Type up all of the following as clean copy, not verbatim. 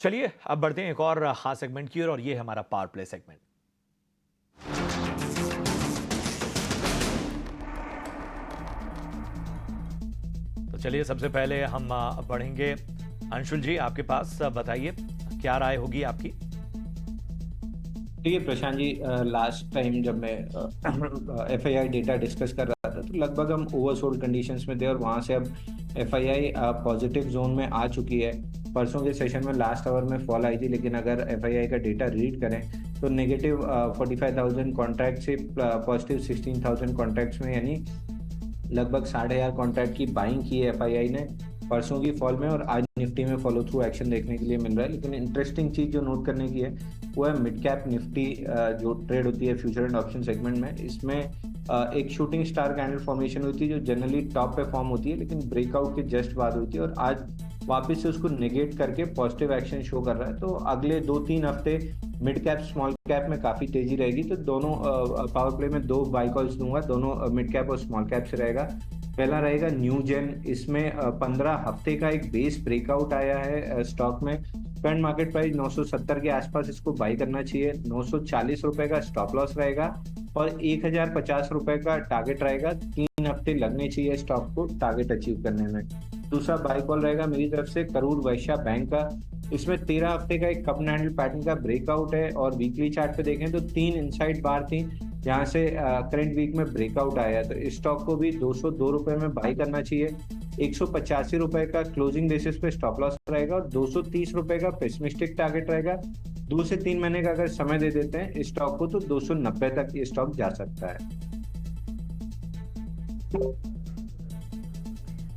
चलिए अब बढ़ते हैं एक और खास सेगमेंट की ओर और ये है हमारा पावर प्ले सेगमेंट। तो चलिए सबसे पहले हम बढ़ेंगे अंशुल जी आपके पास। बताइए क्या राय होगी आपकी। देखिए प्रशांत जी, लास्ट टाइम जब मैं एफआईआई डेटा डिस्कस कर रहा था तो लगभग हम ओवरसोल्ड कंडीशंस में थे और वहां से अब एफआईआई पॉजिटिव जोन में आ चुकी है। परसों के सेशन में लास्ट आवर में फॉल आई थी, लेकिन अगर एफआईआई का डेटा रीड करें तो नेगेटिव 45,000 कॉन्ट्रैक्ट से पॉजिटिव 16,000 कॉन्ट्रैक्ट्स में, यानी लगभग 60,000 कॉन्ट्रैक्ट की बाइंग की है एफआईआई ने परसों की फॉल में, और आज निफ्टी में फॉलो थ्रू एक्शन देखने के लिए मिल रहा है। लेकिन इंटरेस्टिंग चीज जो नोट करने की है वो है मिड कैप निफ्टी जो ट्रेड होती है फ्यूचर एंड ऑप्शन सेगमेंट में। इसमें एक शूटिंग स्टार कैंडल फॉर्मेशन होती है जो जनरली टॉप पे फॉर्म होती है, लेकिन ब्रेकआउट के जस्ट बाद होती है, और आज वापस से उसको नेगेट करके पॉजिटिव एक्शन शो कर रहा है। तो अगले 2-3 हफ्ते मिड कैप स्मॉल कैप में काफी तेजी रहेगी। तो दोनों पावर प्ले में 2 बाई कॉल्स दूंगा, दोनों मिड कैप और स्मॉल कैप से रहेगा। पहला रहेगा न्यू जेन। इसमें 15 हफ्ते का एक बेस ब्रेकआउट आया है स्टॉक में। करंट मार्केट प्राइस 970 के आसपास इसको बाई करना चाहिए। 940 रुपए का स्टॉप लॉस रहेगा और 1050 रुपए का टारगेट रहेगा। 3 हफ्ते लगने चाहिए स्टॉक को टारगेट अचीव करने में। दूसरा बाई कॉल रहेगा मेरी तरफ से करूर वैश्य बैंक का। इसमें 13 हफ्ते का एक कप एंड हैंडल पैटर्न का ब्रेकआउट है और वीकली चार्ट पे देखें तो 3 इनसाइड बार थी जहां से करंट वीक में ब्रेकआउट आया। तो इस स्टॉक को भी 202 रुपए में बाई करना चाहिए। 185 रुपए का क्लोजिंग बेसिस पे स्टॉप लॉस रहेगा और 230 रुपए का पेसिमिस्टिक टारगेट रहेगा। 2 से 3 महीने का अगर समय दे देते हैं इस स्टॉक को तो 290 तक ये स्टॉक जा सकता है।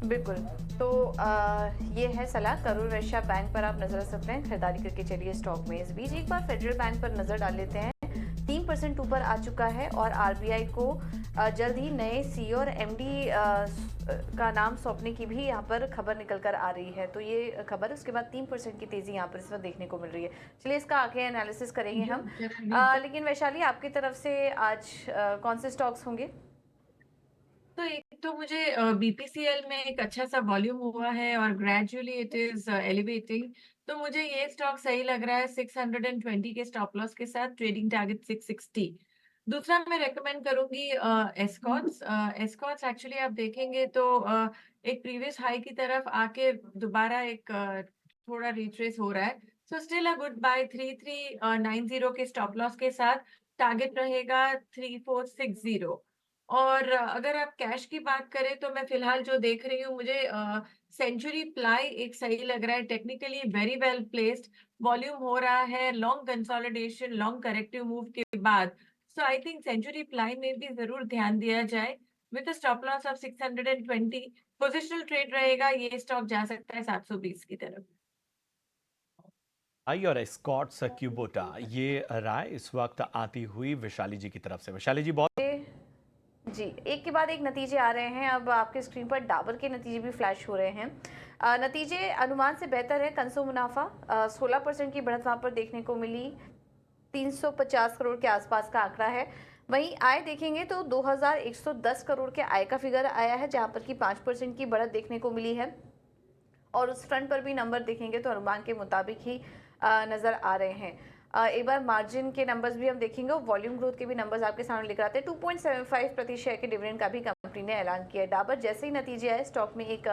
बिल्कुल। तो ये है सलाह। करूर वैश्य बैंक पर आप नजर रख सकते हैं, खरीदारी करके चलिए स्टॉक में। इस बीच एक बार फेडरल बैंक पर नजर डाल लेते हैं। 3% ऊपर आ चुका है और आरबीआई को जल्द ही नए सीईओ और एमडी का नाम सौंपने की भी यहाँ पर खबर निकल कर आ रही है। तो ये खबर, उसके बाद 3% की तेजी यहाँ पर इस वक्त देखने को मिल रही है। चलिए इसका आगे एनालिसिस करेंगे हम। लेकिन वैशाली, आपकी तरफ से आज कौन से स्टॉक्स होंगे? तो एक तो मुझे बीपीसीएल में एक अच्छा सा वॉल्यूम हुआ है और ग्रेजुअली इट इज एलिवेटिंग। तो मुझे ये स्टॉक सही लग रहा है 620 के स्टॉप लॉस के साथ, ट्रेडिंग टारगेट 660। दूसरा मैं रेकमेंड करूंगी एस्कॉर्ट्स। एस्कॉर्ट्स एक्चुअली आप देखेंगे तो एक प्रीवियस हाई की तरफ आके दोबारा एक थोड़ा रिट्रेस हो रहा है। So still a good buy. 3390 के स्टॉप लॉस के साथ टारगेट रहेगा 3460। और अगर आप कैश की बात करें तो मैं फिलहाल जो देख रही हूँ, मुझे सेंचुरी प्लाई एक सही लग रहा है। Technically very well placed, volume हो रहा है, long consolidation, long corrective move के बाद। सो आई थिंक सेंचुरी प्लाई में भी जरूर ध्यान दिया जाए with stop loss of 620। Positional trade रहेगा, ये स्टॉक जा सकता है 720 की तरफ। आई और एस्कॉर्ट्स क्यूबोटा, ये राय इस वक्त आती हुई वैशाली जी की तरफ से। वैशाली जी बहुत जी, एक के बाद एक नतीजे आ रहे हैं। अब आपके स्क्रीन पर डाबर के नतीजे भी फ्लैश हो रहे हैं। नतीजे अनुमान से बेहतर है। कंसो मुनाफा 16% की बढ़त वहाँ पर देखने को मिली। 350 करोड़ के आसपास का आंकड़ा है। वहीं आय देखेंगे तो 2110 करोड़ के आय का फिगर आया है, जहाँ पर कि 5% की बढ़त देखने को मिली है। और उस फ्रंट पर भी नंबर देखेंगे तो अनुमान के मुताबिक ही नज़र आ रहे हैं। एक बार मार्जिन के नंबर्स भी हम देखेंगे और वॉल्यूम ग्रोथ के भी नंबर्स आपके सामने लेकर आते हैं। 2.75 प्रति शेयर के डिविडेंड का भी कंपनी ने ऐलान किया है। डाबर जैसे ही नतीजे आए, स्टॉक में एक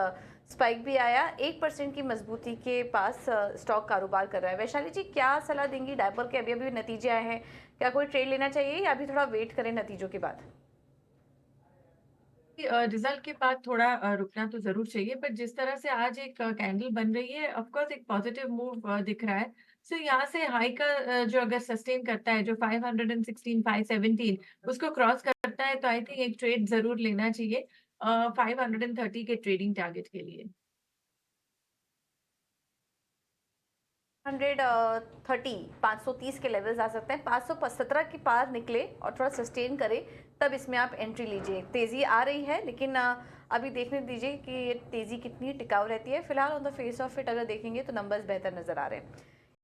स्पाइक भी आया। 1% की मजबूती के पास स्टॉक कारोबार कर रहा है। वैशाली जी, क्या सलाह देंगी? डाबर के अभी अभी नतीजे आए हैं, क्या कोई ट्रेड लेना चाहिए या अभी थोड़ा वेट करें नतीजों के बाद? रिजल्ट के बाद थोड़ा रुकना तो जरूर चाहिए, पर जिस तरह से आज एक कैंडल बन रही है, ऑफ कोर्स एक पॉजिटिव मूव दिख रहा है। सो यहाँ से हाई का जो अगर सस्टेन करता है, जो 516 517 उसको क्रॉस करता है, तो आई थिंक एक ट्रेड जरूर लेना चाहिए 530 के ट्रेडिंग टारगेट के लिए। 530 के लेवल्स आ सकते हैं। 517 के पार निकले और थोड़ा सस्टेन करे, तब इसमें आप एंट्री लीजिए। तेजी आ रही है, लेकिन अभी देखने दीजिए कि ये तेजी कितनी टिकाऊ रहती है। फिलहाल on the face of it अगर देखेंगे तो नंबर्स बेहतर नजर आ रहे हैं।